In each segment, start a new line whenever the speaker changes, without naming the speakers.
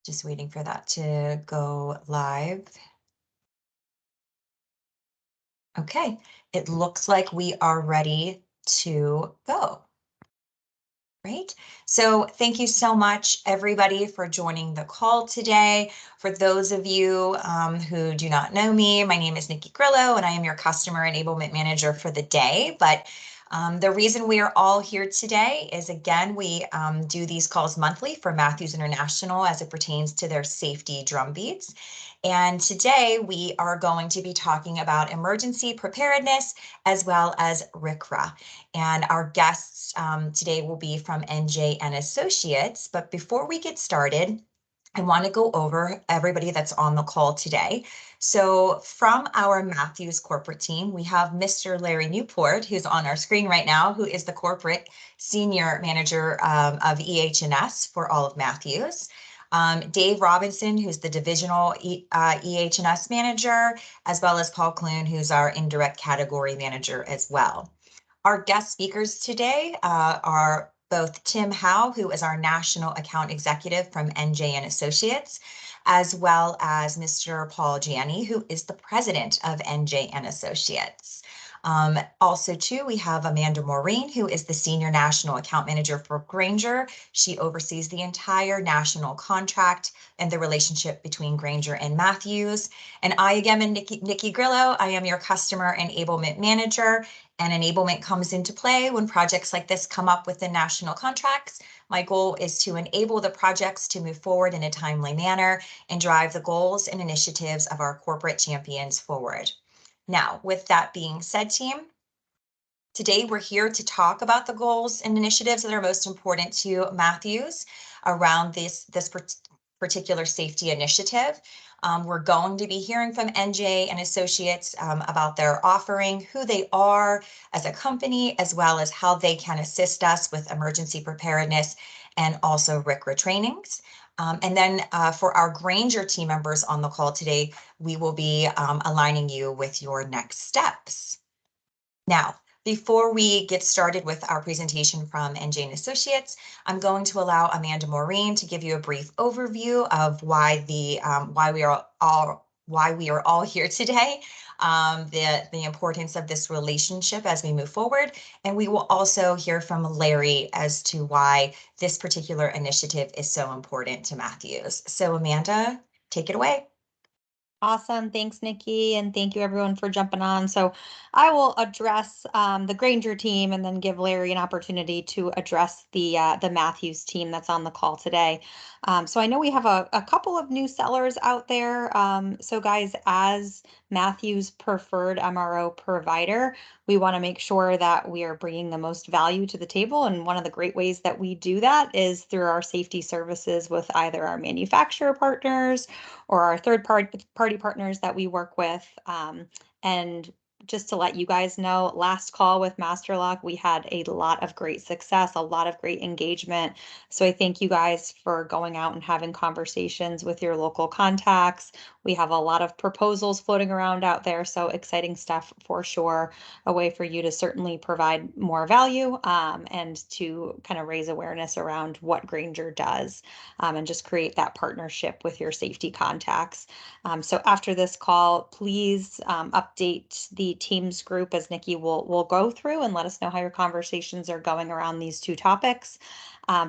Just waiting for that to go live. Okay, it looks like we are ready to go. Great. So thank you so much, everybody, for joining the call today. For those of you who do not know me, my name is Nikki Grillo, and I am your Customer Enablement Manager for the day. But the reason we are all here today is, again, we do these calls monthly for Matthews International as it pertains to their safety drumbeats. And today we are going to be talking about emergency preparedness as well as RCRA. And our guests today will be from NJ and Associates. But before we get started, I want to go over everybody that's on the call today. So from our Matthews corporate team, we have Mr. Larry Newport, who's on our screen right now, who is the corporate senior manager of EH&S for all of Matthews. Dave Robinson, who's the divisional EH&S manager, as well as Paul Clune, who's our indirect category manager as well. Our guest speakers today are both Tim Howe, who is our National Account Executive from NJ and Associates, as well as Mr. Paul Gianni, who is the President of NJ and Associates. Also, too, we have Amanda Maureen, who is the Senior National Account Manager for Grainger. She oversees the entire national contract and the relationship between Grainger and Matthews. And I, again, am Nikki Grillo. I am your Customer Enablement Manager. And enablement comes into play when projects like this come up within national contracts. My goal is to enable the projects to move forward in a timely manner and drive the goals and initiatives of our corporate champions forward. Now, with that being said, team, today we're here to talk about the goals and initiatives that are most important to Matthews around this particular safety initiative. We're going to be hearing from NJ and Associates about their offering, who they are as a company, as well as how they can assist us with emergency preparedness and also RCRA trainings. And then for our Grainger team members on the call today, we will be aligning you with your next steps. Now, before we get started with our presentation from NJ and Associates, I'm going to allow Amanda Maureen to give you a brief overview of why we are all here today, the importance of this relationship as we move forward, and we will also hear from Larry as to why this particular initiative is so important to Matthews. So Amanda, take it away.
Awesome. Thanks, Nikki. And thank you everyone for jumping on. So I will address the Grainger team and then give Larry an opportunity to address the Matthews team that's on the call today. So I know we have a couple of new sellers out there. So guys, as Matthews preferred MRO provider, we want to make sure that we are bringing the most value to the table. And one of the great ways that we do that is through our safety services with either our manufacturer partners or our third-party partners that we work with. And just to let you guys know, last call with Masterlock, we had a lot of great success, a lot of great engagement. So I thank you guys for going out and having conversations with your local contacts. We have a lot of proposals floating around out there, so exciting stuff for sure. A way for you to certainly provide more value and to kind of raise awareness around what Grainger does and just create that partnership with your safety contacts. So after this call, please update the Teams group as Nikki will go through and let us know how your conversations are going around these two topics.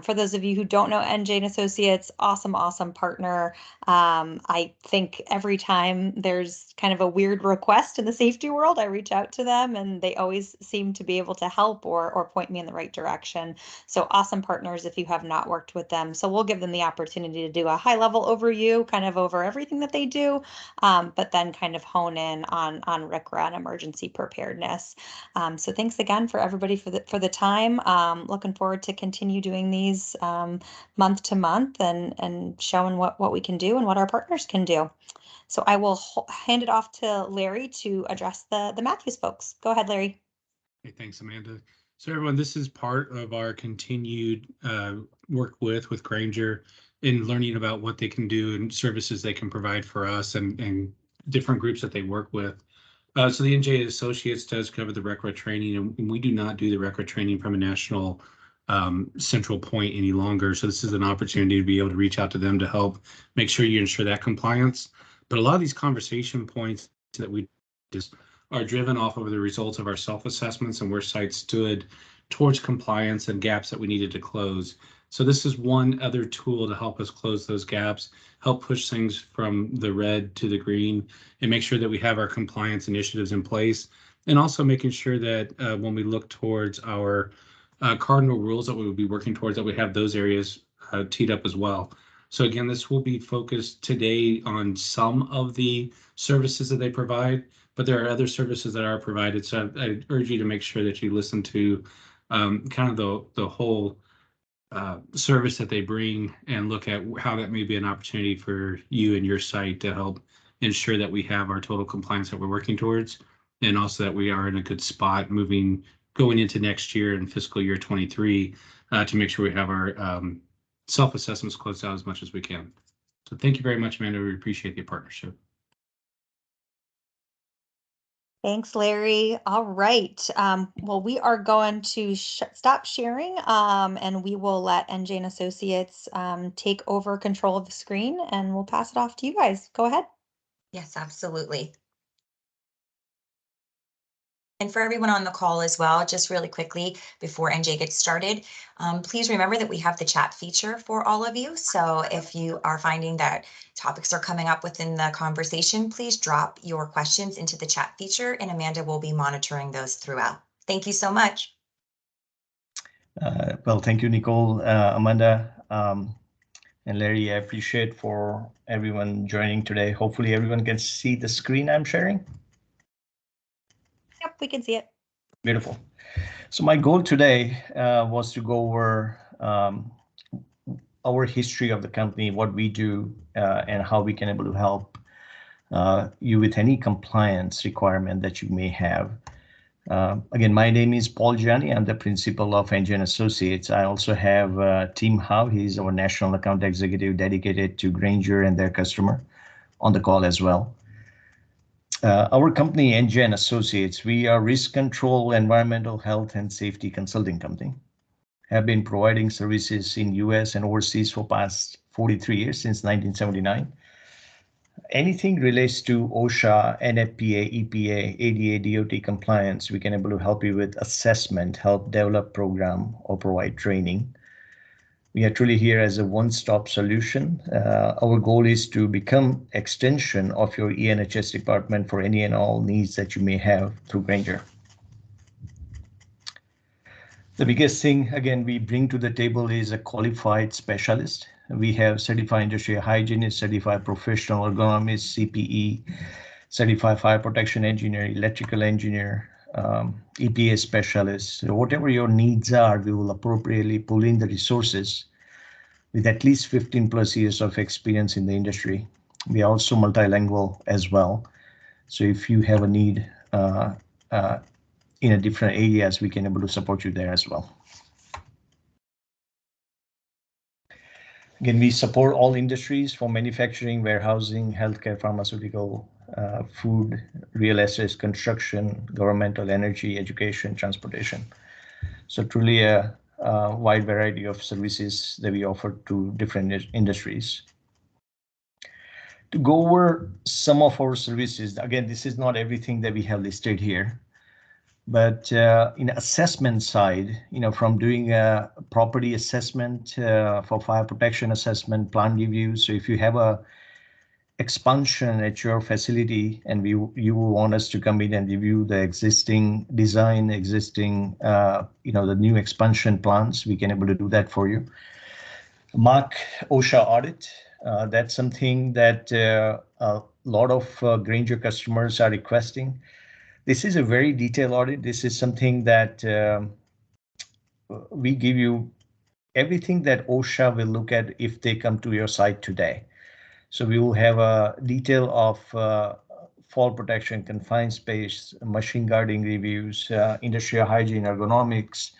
For those of you who don't know NJ and Associates, awesome partner. I think every time there's kind of a weird request in the safety world, I reach out to them and they always seem to be able to help or point me in the right direction. So awesome partners if you have not worked with them. So we'll give them the opportunity to do a high level overview kind of over everything that they do, but then kind of hone in on RCRA and emergency preparedness. So thanks again for everybody for the time. Looking forward to continue doing these month to month and showing what we can do and what our partners can do. So I will hand it off to Larry to address the Matthews folks. Go ahead, Larry.
Hey, thanks, Amanda. So everyone, this is part of our continued work with Grainger in learning about what they can do and services they can provide for us and different groups that they work with. So the NJ Associates does cover the RCRA training, and we do not do the RCRA training from a national central point any longer. So this is an opportunity to be able to reach out to them to help make sure you ensure that compliance. But a lot of these conversation points that we just are driven off of the results of our self-assessments and where sites stood towards compliance and gaps that we needed to close. So this is one other tool to help us close those gaps, help push things from the red to the green, and make sure that we have our compliance initiatives in place. And also making sure that when we look towards our cardinal rules that we will be working towards, that we have those areas teed up as well. So again, this will be focused today on some of the services that they provide, but there are other services that are provided. So I urge you to make sure that you listen to kind of the whole service that they bring and look at how that may be an opportunity for you and your site to help ensure that we have our total compliance that we're working towards, and also that we are in a good spot going into next year in fiscal year 23 to make sure we have our self-assessments closed out as much as we can. So thank you very much, Amanda. We appreciate the partnership.
Thanks, Larry. All right. Well, we are going to stop sharing and we will let NJ and Associates take over control of the screen, and we'll pass it off to you guys. Go ahead.
Yes, absolutely. And for everyone on the call as well, just really quickly before NJ gets started, please remember that we have the chat feature for all of you. So if you are finding that topics are coming up within the conversation, please drop your questions into the chat feature and Amanda will be monitoring those throughout. Thank you so much.
Well, thank you, Nicole, Amanda, and Larry. I appreciate for everyone joining today. Hopefully everyone can see the screen I'm sharing.
Yep, we can see it.
Beautiful. So my goal today was to go over our history of the company, what we do, and how we can able to help you with any compliance requirement that you may have. Again, my name is Paul Gianni. I'm the principal of NJ & Associates. I also have Tim Howe. He's our national account executive dedicated to Grainger and their customer on the call as well. Our company, NJ & Associates, we are risk control, environmental health and safety consulting company. Have been providing services in US and overseas for past 43 years, since 1979. Anything relates to OSHA, NFPA, EPA, ADA, DOT compliance, we can able to help you with assessment, help develop program, or provide training. We are truly here as a one-stop solution. Our goal is to become extension of your ENHS department for any and all needs that you may have through Grainger. The biggest thing, again, we bring to the table is a qualified specialist. We have certified industrial hygienist, certified professional ergonomist, CPE, certified fire protection engineer, electrical engineer, EPA specialist. So whatever your needs are, we will appropriately pull in the resources with at least 15 plus years of experience in the industry. We are also multilingual as well. So if you have a need in a different areas, we can able to support you there as well. Again, we support all industries from manufacturing, warehousing, healthcare, pharmaceutical, food, real estate, construction, governmental, energy, education, transportation. So truly a wide variety of services that we offer to different industries. To go over some of our services, again, this is not everything that we have listed here. But in assessment side, from doing a property assessment for fire protection assessment, plan reviews. So if you have a expansion at your facility and you want us to come in and review the existing design, the new expansion plans, we can able to do that for you. Mark OSHA audit. That's something that a lot of Grainger customers are requesting. This is a very detailed audit. This is something that we give you everything that OSHA will look at if they come to your site today. So we will have a detail of fall protection, confined space, machine guarding reviews, industrial hygiene, ergonomics,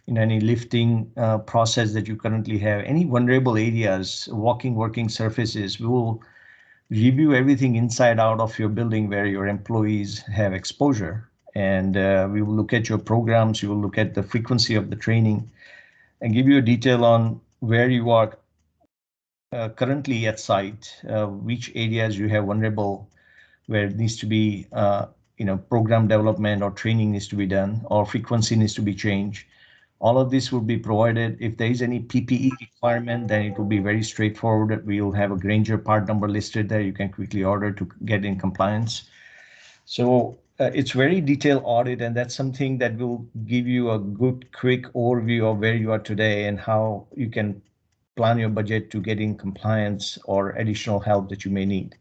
any lifting process that you currently have, any vulnerable areas, working surfaces. We will review everything inside out of your building where your employees have exposure. And we will look at your programs. You will look at the frequency of the training. and give you a detail on where you are currently at site, which areas you have vulnerable, where it needs to be program development or training needs to be done, or frequency needs to be changed. All of this will be provided. If there is any PPE requirement, then it will be very straightforward. We will have a Grainger part number listed there. You can quickly order to get in compliance. So it's very detailed audit, and that's something that will give you a good, quick overview of where you are today and how you can plan your budget to get in compliance or additional help that you may need.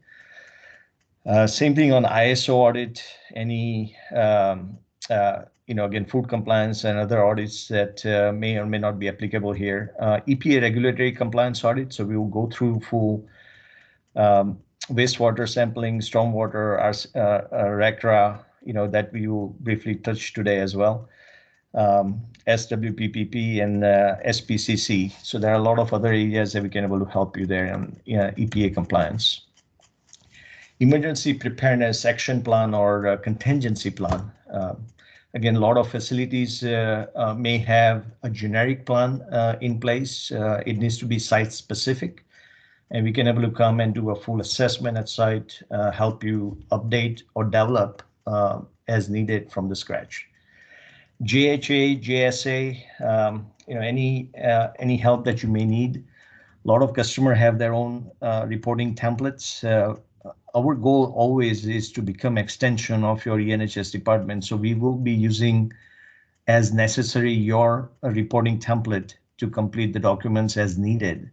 Same thing on ISO audit, any, again, food compliance and other audits that may or may not be applicable here. EPA regulatory compliance audit, so we will go through full wastewater sampling, stormwater, RECRA, that we will briefly touch today as well. SWPPP and SPCC. So there are a lot of other areas that we can able to help you there on EPA compliance. Emergency preparedness action plan or contingency plan. Again, a lot of facilities may have a generic plan in place. It needs to be site specific, and we can able to come and do a full assessment at site, help you update or develop as needed from the scratch. JHA, JSA, any help that you may need. A lot of customers have their own reporting templates. Our goal always is to become extension of your ENHS department. So we will be using as necessary your reporting template to complete the documents as needed.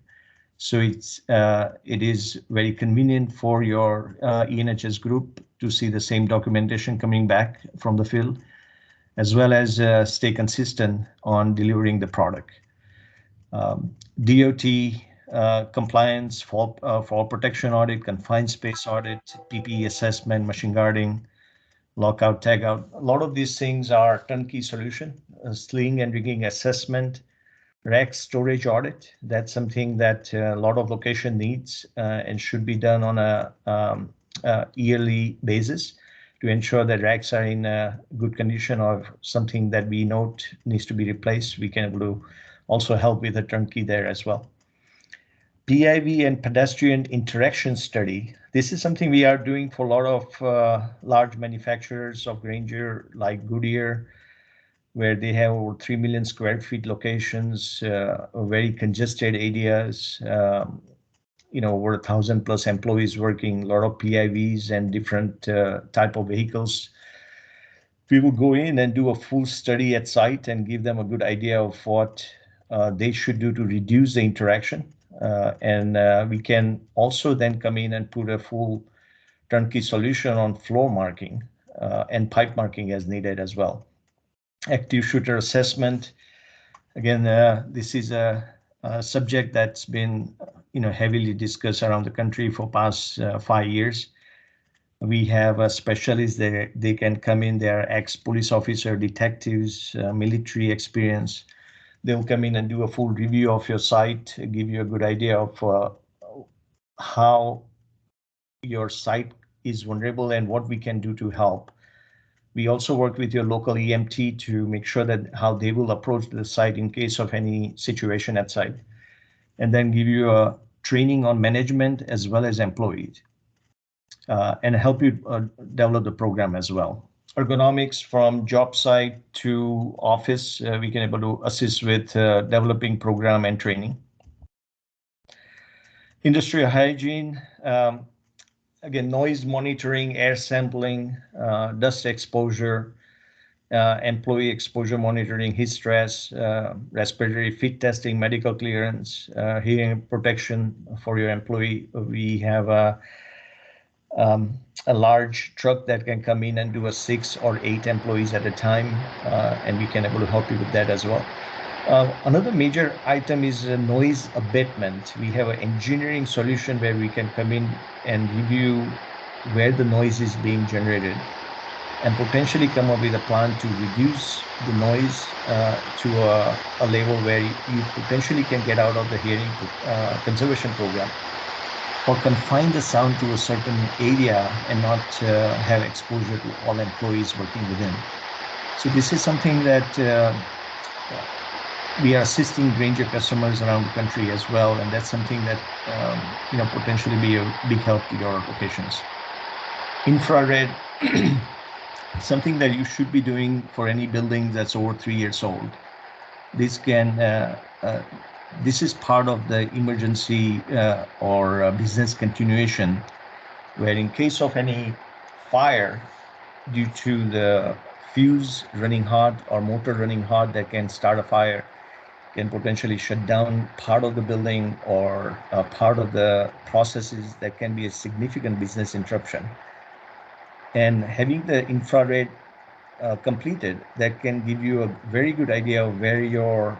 So it is very convenient for your ENHS group to see the same documentation coming back from the field, as well as stay consistent on delivering the product. DOT compliance, fall protection audit, confined space audit, PPE assessment, machine guarding, lockout, tagout. A lot of these things are turnkey solution. Sling and rigging assessment, rack storage audit. That's something that a lot of location needs and should be done on a yearly basis to ensure that racks are in good condition or something that we note needs to be replaced. We can able to also help with a turnkey there as well. PIV and pedestrian interaction study. This is something we are doing for a lot of large manufacturers of Grainger like Goodyear, where they have over 3 million square feet locations, very congested areas, over 1,000+ employees working, a lot of PIVs and different type of vehicles. We will go in and do a full study at site and give them a good idea of what they should do to reduce the interaction. And we can also then come in and put a full turnkey solution on floor marking and pipe marking as needed as well. Active shooter assessment. Again, this is a subject that's been heavily discussed around the country for past 5 years. We have specialists there. They can come in, they're ex-police officer, detectives, military experience. They'll come in and do a full review of your site, give you a good idea of how your site is vulnerable and what we can do to help. We also work with your local EMT to make sure that how they will approach the site in case of any situation at site, and then give you a training on management as well as employees, and help you develop the program as well. Ergonomics from job site to office, we can able to assist with developing program and training. Industrial hygiene, again, noise monitoring, air sampling, dust exposure, employee exposure monitoring, heat stress, respiratory fit testing, medical clearance, hearing protection for your employee. We have a large truck that can come in and do 6 or 8 employees at a time, and we can able to help you with that as well. Another major item is noise abatement. We have an engineering solution where we can come in and review where the noise is being generated and potentially come up with a plan to reduce the noise to a level where you potentially can get out of the hearing conservation program, or confine the sound to a certain area and not have exposure to all employees working within. So this is something that we are assisting Grainger customers around the country as well, and that's something that potentially be a big help to your locations. Infrared, something that you should be doing for any building that's over 3 years old. This is part of the emergency or business continuation, where in case of any fire due to the fuse running hot or motor running hot that can start a fire, can potentially shut down part of the building or part of the processes, that can be a significant business interruption. And having the infrared completed, that can give you a very good idea of where your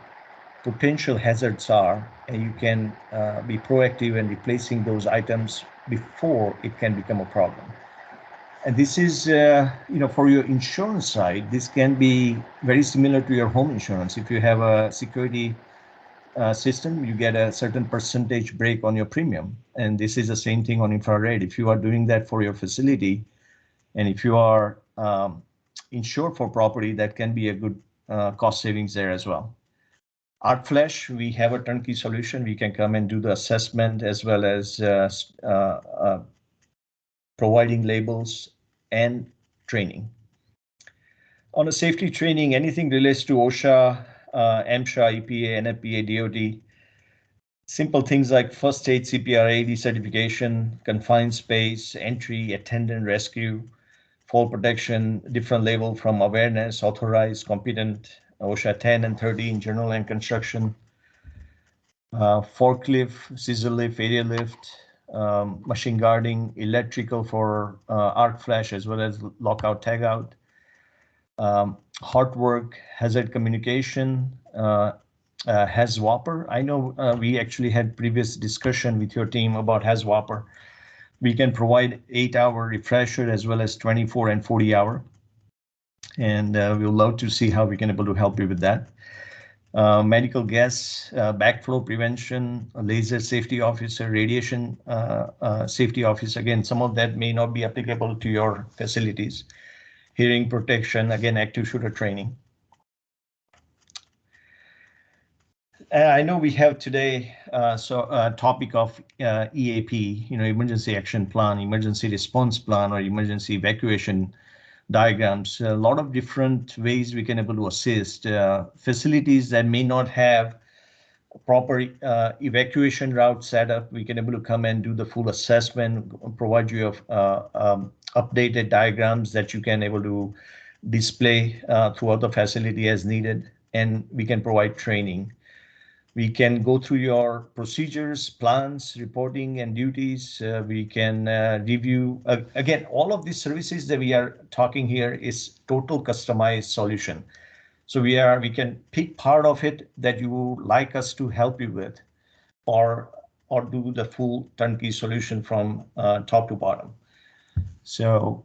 potential hazards are, and you can be proactive in replacing those items before it can become a problem. And this is, for your insurance side, this can be very similar to your home insurance. If you have a security system, you get a certain percentage break on your premium. And this is the same thing on infrared. If you are doing that for your facility, and if you are insured for property, that can be a good cost savings there as well. ArcFlash, we have a turnkey solution. We can come and do the assessment as well as providing labels and training. On a safety training, anything relates to OSHA, MSHA, EPA, NFPA, DOT. Simple things like first aid, CPR, AD certification, confined space, entry, attendant, rescue, fall protection, different level from awareness, authorized, competent, OSHA 10 and 30 in general and construction, forklift, scissor lift, aerial lift, machine guarding, electrical for arc flash as well as lockout, tagout, hard work, hazard communication, HazWhopper. I know we actually had previous discussion with your team about HazWhopper. We can provide 8-hour refresher as well as 24 and 40-hour. And we'll love to see how we can able to help you with that. Medical gas, backflow prevention, laser safety officer, radiation safety officer. Again, some of that may not be applicable to your facilities. Hearing protection, again, active shooter training. I know we have today topic of EAP, emergency action plan, emergency response plan, or emergency evacuation diagrams. A lot of different ways we can able to assist facilities that may not have a proper evacuation route set up. We can able to come and do the full assessment, provide you of updated diagrams that you can able to display throughout the facility as needed, and we can provide training. We can go through your procedures, plans, reporting, and duties. We can review. Again, all of these services that we are talking here is total customized solution. So we can pick part of it that you would like us to help you with, or do the full turnkey solution from top to bottom. So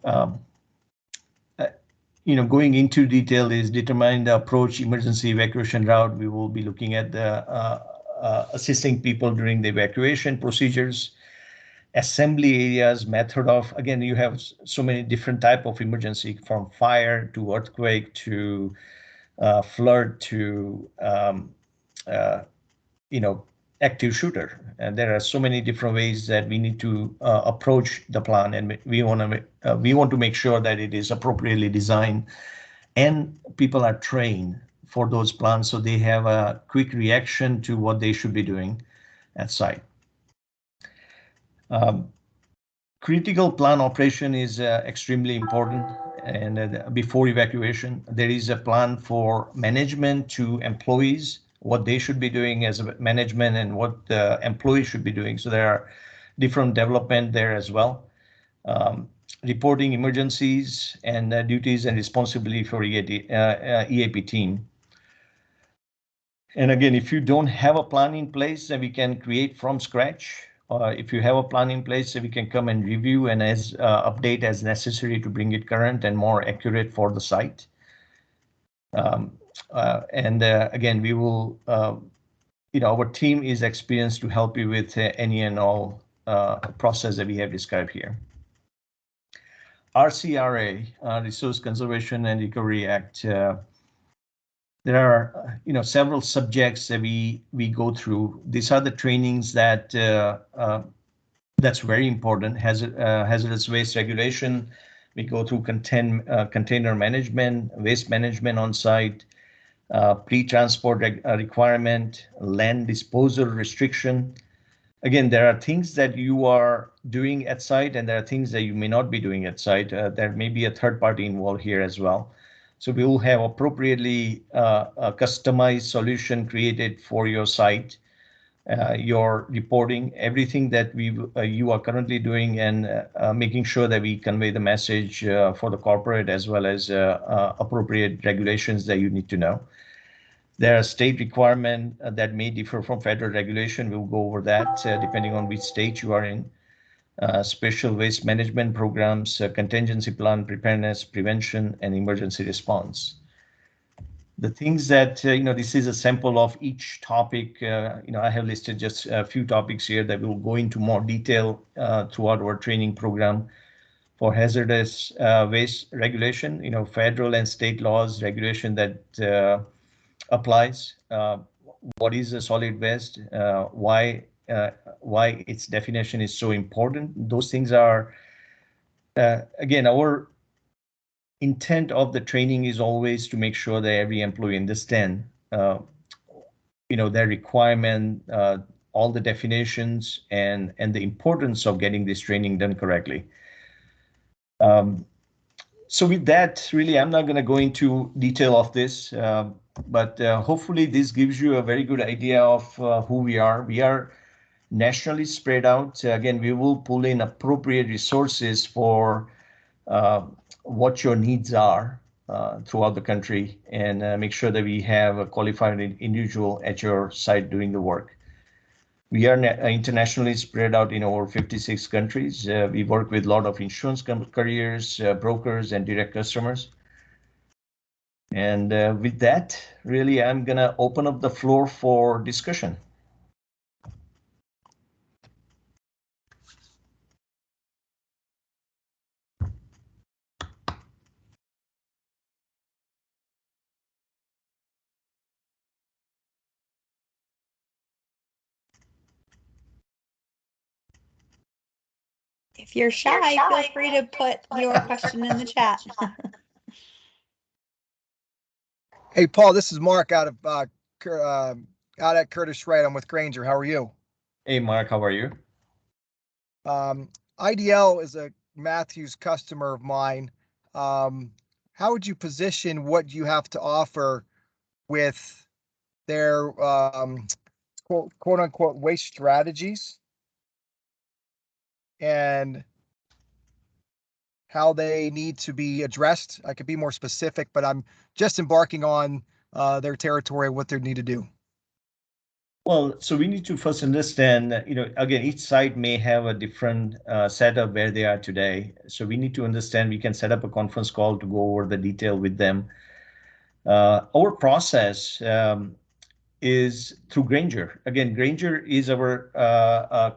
going into detail is determining the approach, emergency evacuation route. We will be looking at the assisting people during the evacuation procedures, assembly areas, method of, again, you have so many different type of emergency, from fire to earthquake to flood to active shooter, and there are so many different ways that we need to approach the plan, and we want to make sure that it is appropriately designed and people are trained for those plans, so they have a quick reaction to what they should be doing at site. Critical plan operation is extremely important, and before evacuation, there is a plan for management to employees, what they should be doing as a management and what the employees should be doing. So there are different development there as well. Reporting emergencies and duties and responsibility for EAP team. And again, if you don't have a plan in place, then we can create from scratch. If you have a plan in place, then we can come and review and update as necessary to bring it current and more accurate for the site. Again, we will, our team is experienced to help you with any and all process that we have described here. RCRA, Resource Conservation and Recovery Act. there are several subjects that we go through. These are the trainings that that's very important. Hazardous waste regulation. We go through container management, waste management on site, pre-transport requirement, land disposal restriction. Again, there are things that you are doing at site, and there are things that you may not be doing at site. There may be a third party involved here as well. So we will have appropriately a customized solution created for your site, your reporting, everything that you are currently doing, and making sure that we convey the message for the corporate as well as appropriate regulations that you need to know. There are state requirements that may differ from federal regulation. We'll go over that depending on which state you are in. Special waste management programs, contingency plan, preparedness, prevention, and emergency response. The things that, this is a sample of each topic. I have listed just a few topics here that will go into more detail throughout our training program. For hazardous waste regulation, federal and state laws, regulation that applies. What is a solid waste? Why its definition is so important? Those things are, again, our intent of the training is always to make sure that every employee understand, their requirement, all the definitions, and the importance of getting this training done correctly. So with that, really, I'm not going to go into detail of this, but hopefully this gives you a very good idea of who we are. We are nationally spread out. Again, we will pull in appropriate resources for what your needs are throughout the country, and make sure that we have a qualified individual at your site doing the work. We are internationally spread out in over 56 countries. We work with a lot of insurance carriers, brokers, and direct customers. And with that, really, I'm going to open up the floor for discussion.
If you're shy, feel free to put your question in the chat.
Hey, Paul, this is Mark out at Curtis Wright. I'm with Grainger. How are you?
Hey, Mark, how are you?
IDL is a Matthews customer of mine. How would you position what you have to offer with their quote unquote waste strategies, and how they need to be addressed? I could be more specific, but I'm just embarking on their territory, what they need to do.
Well, so we need to first understand that, again, each site may have a different setup where they are today. So we need to understand, we can set up a conference call to go over the detail with them. Our process is through Grainger. Again, Grainger is our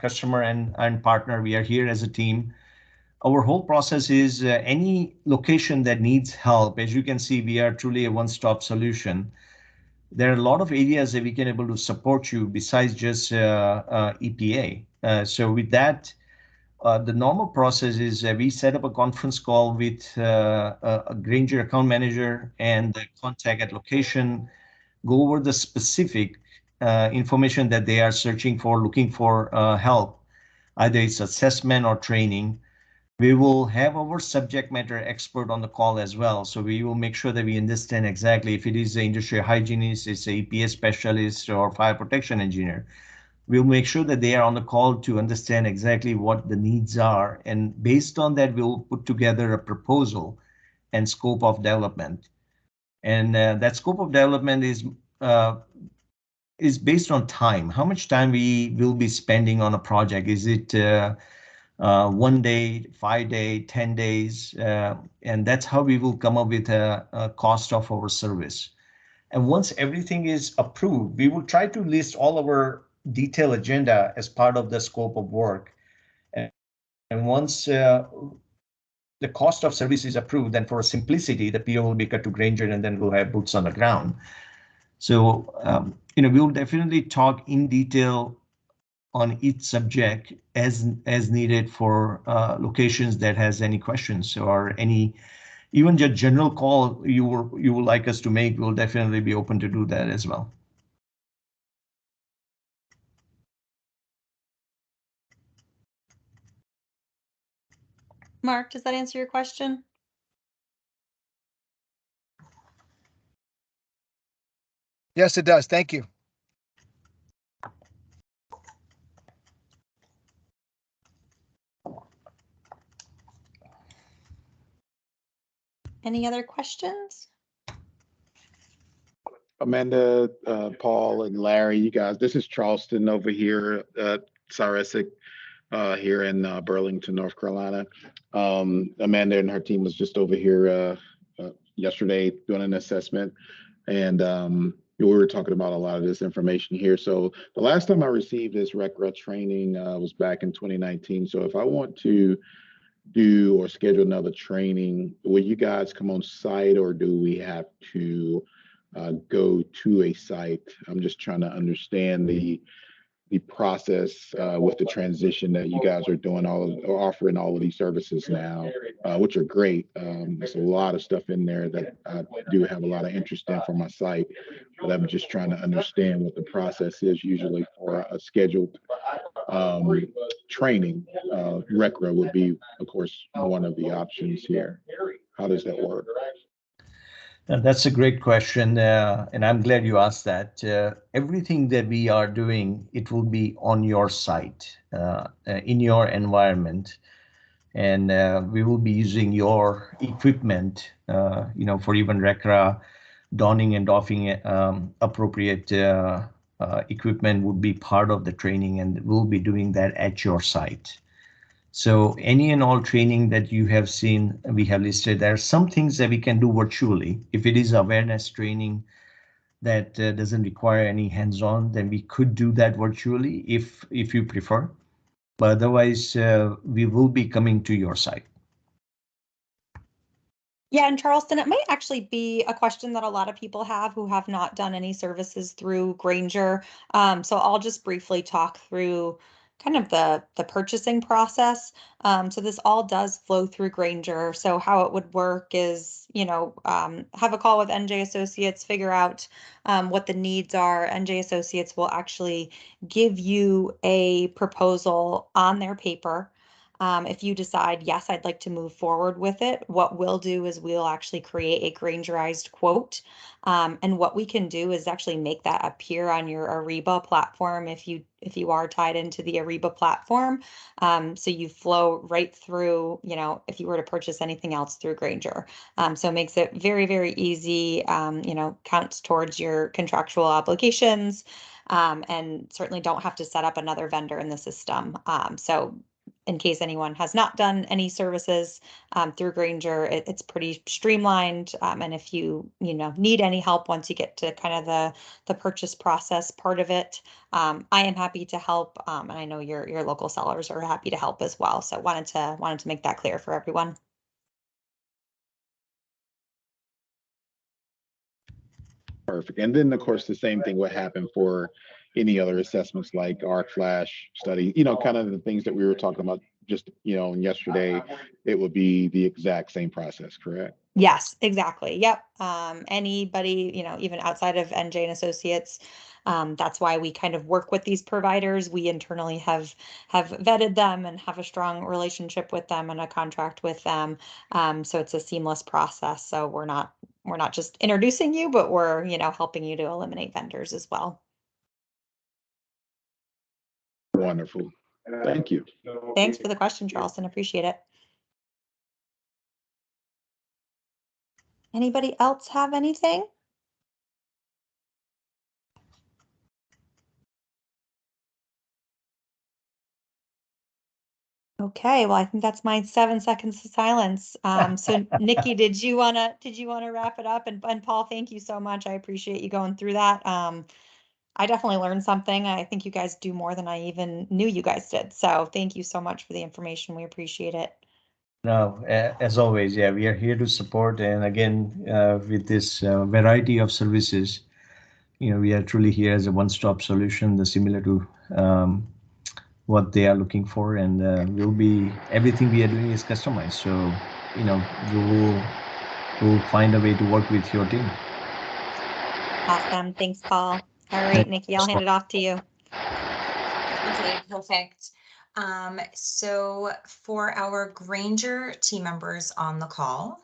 customer and partner. We are here as a team. Our whole process is any location that needs help. As you can see, we are truly a one-stop solution. There are a lot of areas that we can able to support you besides just EPA. So with that, the normal process is we set up a conference call with a Grainger account manager and the contact at location, go over the specific information that they are searching for, looking for help, either it's assessment or training. We will have our subject matter expert on the call as well. So we will make sure that we understand exactly if it is an industry hygienist, it's an EPA specialist, or fire protection engineer. We'll make sure that they are on the call to understand exactly what the needs are. And based on that, we'll put together a proposal and scope of development. And that scope of development is based on time. How much time we will be spending on a project? Is it 1 day, 5 days, 10 days, and that's how we will come up with a cost of our service. And once everything is approved, we will try to list all our detailed agenda as part of the scope of work. And once the cost of service is approved, then for simplicity, the PO will be cut to Grainger, and then we'll have boots on the ground. So, we'll definitely talk in detail on each subject as needed for locations that has any questions or any, even just general call you would like us to make. We'll definitely be open to do that as well.
Mark, does that answer your question?
Yes, it does. Thank you.
Any other questions?
Amanda, Paul, and Larry, you guys, this is Charleston over here at Saresic here in Burlington, North Carolina. Amanda and her team was just over here yesterday doing an assessment, and we were talking about a lot of this information here. So the last time I received this RECRA training was back in 2019. So if I want to do or schedule another training, will you guys come on site, or do we have to go to a site? I'm just trying to understand the process with the transition that you guys are doing, offering all of these services now, which are great. There's a lot of stuff in there that I do have a lot of interest in for my site, but I'm just trying to understand what the process is usually for a scheduled training. RECRA would be, of course, one of the options here. How does that work?
That's a great question, and I'm glad you asked that. Everything that we are doing, it will be on your site, in your environment, and we will be using your equipment, for even RECRA, donning and doffing appropriate equipment would be part of the training, and we'll be doing that at your site. So any and all training that you have seen, we have listed. There are some things that we can do virtually. If it is awareness training that doesn't require any hands-on, then we could do that virtually if you prefer. But otherwise, we will be coming to your site.
Yeah, and Charleston, it might actually be a question that a lot of people have who have not done any services through Grainger. So I'll just briefly talk through kind of the purchasing process. So this all does flow through Grainger. So how it would work is, have a call with NJ Associates, figure out what the needs are. NJ Associates will actually give you a proposal on their paper. If you decide, yes, I'd like to move forward with it, what we'll do is we'll actually create a Graingerized quote. And what we can do is actually make that appear on your Ariba platform if you are tied into the Ariba platform. So you flow right through, if you were to purchase anything else through Grainger. So it makes it very, very easy, counts towards your contractual obligations, and certainly don't have to set up another vendor in the system. So in case anyone has not done any services through Grainger, it's pretty streamlined. And if you need any help once you get to kind of the purchase process part of it, I am happy to help. And I know your local sellers are happy to help as well. So wanted to make that clear for everyone.
Perfect. And then, of course, the same thing would happen for any other assessments like arc flash study, kind of the things that we were talking about just, yesterday. It would be the exact same process, correct?
Yes, exactly. Yep. Anybody, even outside of NJ and Associates, that's why we kind of work with these providers. We internally have vetted them and have a strong relationship with them and a contract with them. So it's a seamless process. So we're not just introducing you, but we're, helping you to eliminate vendors as well.
Wonderful. Thank you.
Thanks for the question, Charleston. Appreciate it. Anybody else have anything? Okay, well, I think that's my 7 seconds of silence. So Nikki, did you wanna wrap it up? And Paul, thank you so much. I appreciate you going through that. I definitely learned something. I think you guys do more than I even knew you guys did. So thank you so much for the information. We appreciate it.
No, as always, yeah, we are here to support. And again, with this variety of services, we are truly here as a one-stop solution, similar to what they are looking for, and everything we are doing is customized. So, we'll find a way to work with your team.
Awesome. Thanks, Paul. All right, Nikki, I'll hand it off to you.
Okay, perfect. So for our Grainger team members on the call,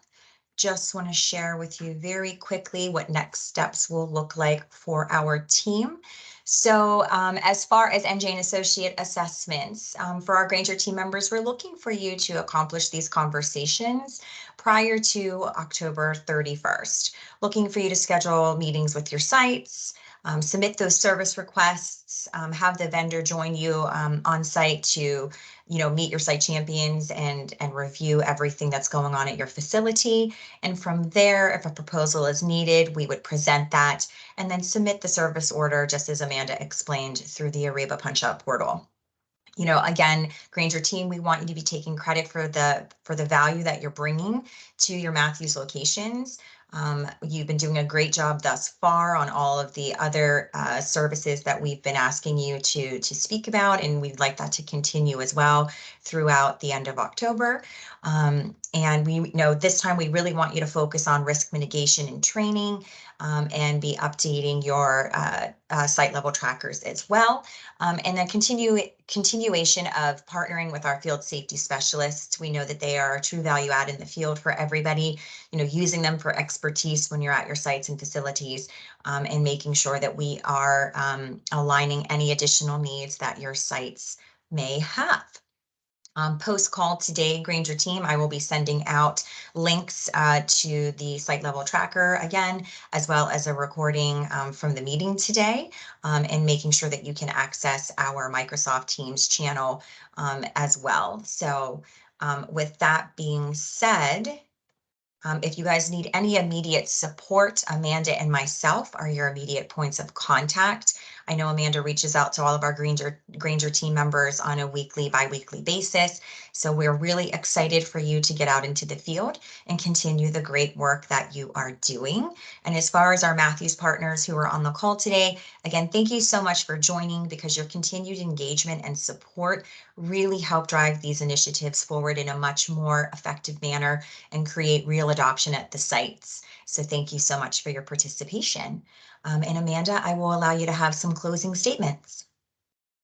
just want to share with you very quickly what next steps will look like for our team. So as far as NJ and Associate assessments, for our Grainger team members, we're looking for you to accomplish these conversations prior to October 31st. Looking for you to schedule meetings with your sites, submit those service requests, have the vendor join you on site to meet your site champions and review everything that's going on at your facility. And from there, if a proposal is needed, we would present that and then submit the service order, just as Amanda explained, through the Ariba Punch-Out portal. Again, Grainger team, we want you to be taking credit for the value that you're bringing to your Matthews locations. You've been doing a great job thus far on all of the other services that we've been asking you to speak about, and we'd like that to continue as well throughout the end of October. And we know this time we really want you to focus on risk mitigation and training, and be updating your site level trackers as well. And then continuation of partnering with our field safety specialists. We know that they are a true value add in the field for everybody, using them for expertise when you're at your sites and facilities, and making sure that we are aligning any additional needs that your sites may have. Post call today, Grainger team, I will be sending out links to the site level tracker again, as well as a recording from the meeting today, and making sure that you can access our Microsoft Teams channel as well. So with that being said, if you guys need any immediate support, Amanda and myself are your immediate points of contact. I know Amanda reaches out to all of our Grainger team members on a weekly, bi-weekly basis. So we're really excited for you to get out into the field and continue the great work that you are doing. And as far as our Matthews partners who are on the call today, again, thank you so much for joining, because your continued engagement and support really help drive these initiatives forward in a much more effective manner and create real adoption at the sites. So thank you so much for your participation. And Amanda, I will allow you to have some closing statements.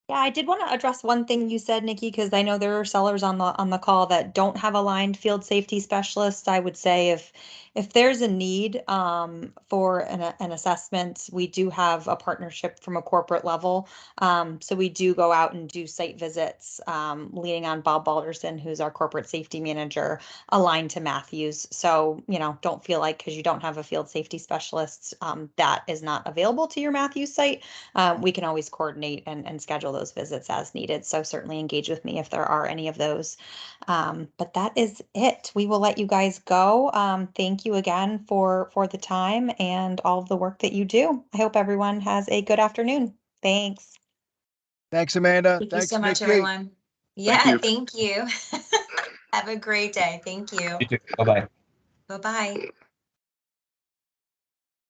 Yeah, I did want to address one thing you said, Nikki, because I know there are sellers on the call that don't have aligned field safety specialists. I would say if there's a need for an assessment, we do have a partnership from a corporate level. So we do go out and do site visits, leaning on Bob Balderson, who's our corporate safety manager, aligned to Matthews. So, don't feel like because you don't have a field safety specialist, that is not available to your Matthews site. We can always coordinate and schedule those visits as needed. So certainly engage with me if there are any of those. But that is it. We will let you guys go. Thank you again for the time and all of the work that you do. I hope everyone has a good afternoon. Thanks.
Thanks, Amanda.
Thank
Thanks,
you so much,
Nikki.
everyone. Yeah,
you.
thank you. Have a great day. Thank you.
You too. Bye-bye.
Bye-bye.